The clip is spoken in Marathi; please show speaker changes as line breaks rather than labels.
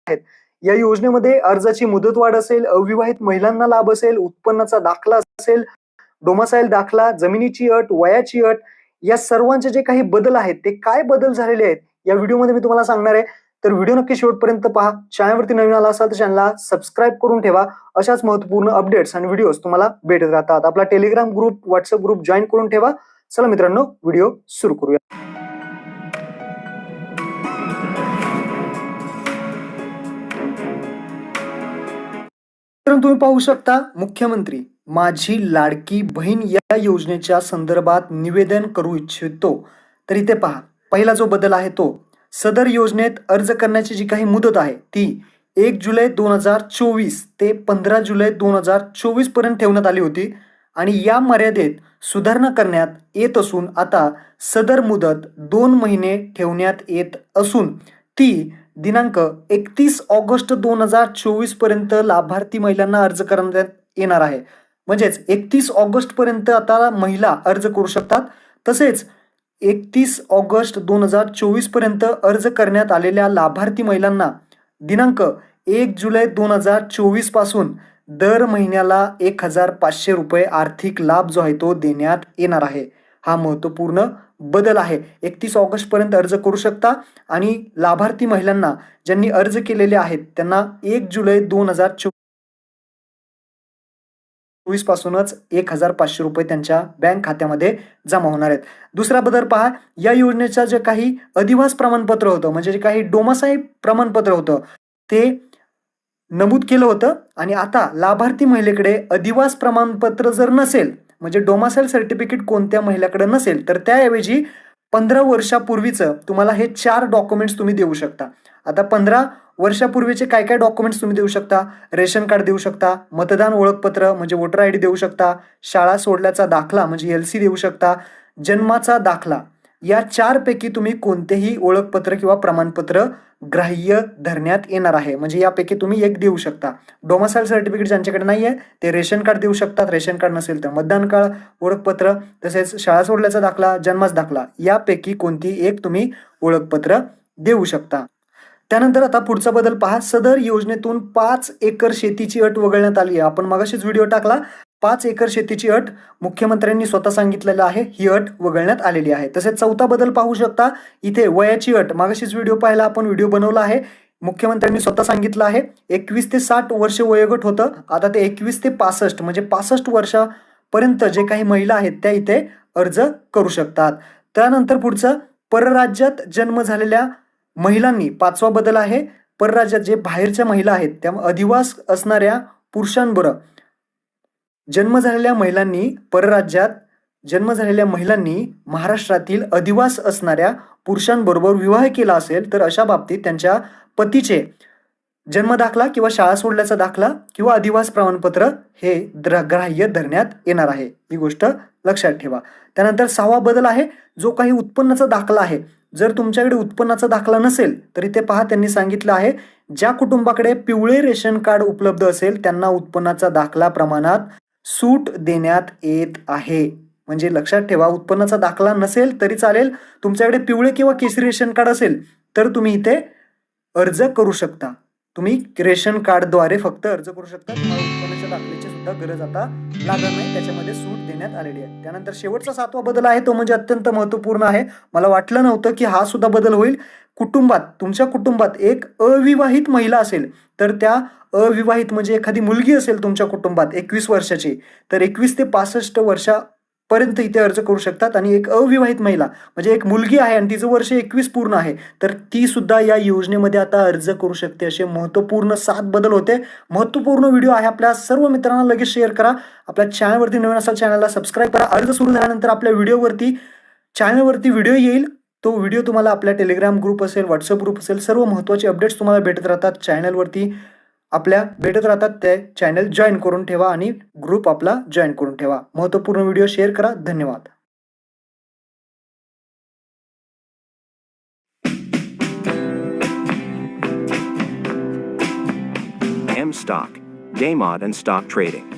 आहेत. या योजनेमध्ये अर्जाची मुदतवाढ असेल, अविवाहित महिलांना लाभ असेल, उत्पन्नाचा दाखला असेल, डोमासाईल दाखला, जमिनीची अट, वयाची अट, या सर्वांचे जे काही बदल आहेत ते काय बदल झालेले आहेत या व्हिडिओमध्ये मी तुम्हाला सांगणार आहे. तर व्हिडिओ नक्की शेवटपर्यंत पहा. चॅनलवरती नवीन आला असाल तर चॅनलला सबस्क्राईब करून ठेवा. अशाच महत्त्वपूर्ण अपडेट्स आणि व्हिडिओज तुम्हाला भेटत राहतात. आपला Telegram group, WhatsApp group join करून ठेवा. चला मित्रांनो, व्हिडिओ सुरू करूया. तुम्ही पाहू शकता, मुख्यमंत्री माझी लाडकी बहीण या योजनेच्या संदर्भात निवेदन करू इच्छितो. तर इथे पहा, पहिला जो बदल आहे तो सदर योजनेत अर्ज करण्याची जी काही मुदत आहे ती 1 जुलै 2024 ते 15 जुलै 2024 पर्यंत ठेवण्यात आली होती आणि या मर्यादेत सुधारणा करण्यात येत असून आता सदर मुदत 2 महिने ठेवण्यात येत असून ती दिनांक 31 ऑगस्ट 2024 पर्यंत लाभार्थी महिलांना अर्ज करण्यात येणार आहे. म्हणजेच 31 ऑगस्ट पर्यंत आता महिला अर्ज करू शकतात. तसेच 31 ऑगस्ट 2024 पर्यंत अर्ज करण्यात आलेल्या लाभार्थी महिलांना दिनांक 1 जुलै 2024 पासून दर महिन्याला 1,500 रुपये आर्थिक लाभ जो आहे तो देण्यात येणार आहे. हा महत्त्वपूर्ण बदल आहे. 31 ऑगस्ट पर्यंत अर्ज करू शकता आणि लाभार्थी महिलांना ज्यांनी अर्ज केलेले आहेत त्यांना 1 जुलै 2024 पासूनच 1,500 रुपये त्यांच्या बँक खात्यामध्ये जमा होणार आहेत. दुसरा बदल पहा, या योजनेचं जे काही अधिवास प्रमाणपत्र होतं, म्हणजे जे काही डोमासाईल प्रमाणपत्र होतं ते नमूद केलं होतं आणि आता लाभार्थी महिलेकडे अधिवास प्रमाणपत्र जर नसेल, म्हणजे डोमासाईल सर्टिफिकेट कोणत्या महिलेकडे नसेल, तर त्याऐवजी 15 वर्षापूर्वीचं तुम्हाला हे 4 डॉक्युमेंट्स तुम्ही देऊ शकता. आता 15 वर्षापूर्वीचे काय काय डॉक्युमेंट्स तुम्ही देऊ शकता? रेशन कार्ड देऊ शकता, मतदान ओळखपत्र म्हणजे वोटर आय डी देऊ शकता, शाळा सोडल्याचा दाखला म्हणजे LC देऊ शकता, जन्माचा दाखला. या 4 पैकी तुम्ही कोणतेही ओळखपत्र किंवा प्रमाणपत्र ग्राह्य धरण्यात येणार आहे. म्हणजे यापैकी तुम्ही एक देऊ शकता. डोमासाईल सर्टिफिकेट ज्यांच्याकडे नाही आहे ते रेशन कार्ड देऊ शकतात. रेशन कार्ड नसेल तर मतदान कार्ड, ओळखपत्र, तसेच शाळा सोडल्याचा दाखला, जन्माचा दाखला, यापैकी कोणती एक तुम्ही ओळखपत्र देऊ शकता. त्यानंतर आता पुढचा बदल पहा, सदर योजनेतून 5 एकर शेतीची अट वगळण्यात आली आहे. आपण मगाशीच व्हिडिओ टाकला. 5 एकर शेतीची अट मुख्यमंत्र्यांनी स्वतः सांगितलेलं आहे, ही अट वगळण्यात आलेली आहे. तसेच चौथा बदल पाहू शकता, इथे वयाची अट, मगाशीच व्हिडिओ पाहिला आपण, व्हिडिओ बनवला आहे. मुख्यमंत्र्यांनी स्वतः सांगितलं आहे 21 ते 60 वर्ष वयोगट होतं, आता ते 21 ते 65 म्हणजे 65 वर्षापर्यंत जे काही महिला आहेत त्या इथे अर्ज करू शकतात. त्यानंतर पुढचं, परराज्यात जन्म झालेल्या महिलांनी, 5वा बदल आहे, परराज्यात जे बाहेरच्या महिला आहेत त्या अधिवास असणाऱ्या पुरुषांबरोबर जन्म झालेल्या महिलांनी, परराज्यात जन्म झालेल्या महिलांनी महाराष्ट्रातील अधिवास असणाऱ्या पुरुषांबरोबर विवाह केला असेल तर अशा बाबतीत त्यांच्या पतीचे जन्म दाखला किंवा शाळा सोडल्याचा दाखला किंवा अधिवास प्रमाणपत्र हे ग्राह्य धरण्यात येणार आहे. ही गोष्ट लक्षात ठेवा. त्यानंतर 6वा बदल आहे, जो काही उत्पन्नाचा दाखला आहे, जर तुमच्याकडे उत्पन्नाचा दाखला नसेल तर इथे पहा, त्यांनी सांगितलं आहे ज्या कुटुंबाकडे पिवळे रेशन कार्ड उपलब्ध असेल त्यांना उत्पन्नाचा दाखला प्रमाणात सूट देण्यात येत आहे. म्हणजे लक्षात ठेवा, उत्पन्नाचा दाखला नसेल तरी चालेल, तुमच्याकडे पिवळे किंवा केसरी रेशन कार्ड असेल तर तुम्ही इथे अर्ज करू शकता. तुम्ही रेशन कार्डद्वारे फक्त अर्ज करू शकता. तुम्हाला उत्पन्नाच्या दाखल्याची सुद्धा गरज आता लागणार नाही, त्याच्यामध्ये सूट देण्यात आलेली आहे. त्यानंतर शेवटचा 7वा बदल आहे तो म्हणजे अत्यंत महत्त्वपूर्ण आहे. मला वाटलं नव्हतं की हा सुद्धा बदल होईल. कुटुंबात, तुमच्या कुटुंबात एक अविवाहित महिला असेल तर त्या अविवाहित म्हणजे एखादी मुलगी असेल तुमच्या कुटुंबात 21 वर्षाची, तर 21 ते 65 वर्षापर्यंत इथे अर्ज करू शकतात. आणि एक अविवाहित महिला म्हणजे एक मुलगी आहे आणि तिचं वर्ष 21 पूर्ण आहे तर ती सुद्धा या योजनेमध्ये आता अर्ज करू शकते. असे महत्त्वपूर्ण 7 बदल होते. महत्त्वपूर्ण व्हिडिओ आहे, आपल्या सर्व मित्रांना लगेच शेअर करा. आपल्या चॅनलवरती नवीन असाल चॅनलला सबस्क्राईब करा. अर्ज सुरू झाल्यानंतर आपल्या चॅनलवरती व्हिडिओ येईल. तो व्हिडिओ तुम्हाला आपल्या टेलिग्राम ग्रुप असेल, व्हॉट्सअप ग्रुप असेल, सर्व महत्त्वाचे अपडेट्स तुम्हाला भेटत राहतात. चॅनलवरती आपल्या भेटत राहतात, ते चॅनल जॉईन करून ठेवा आणि ग्रुप आपला जॉईन करून ठेवा. महत्त्वपूर्ण व्हिडिओ शेअर करा. धन्यवाद.
M Stock, Day Mod and Stock Trading.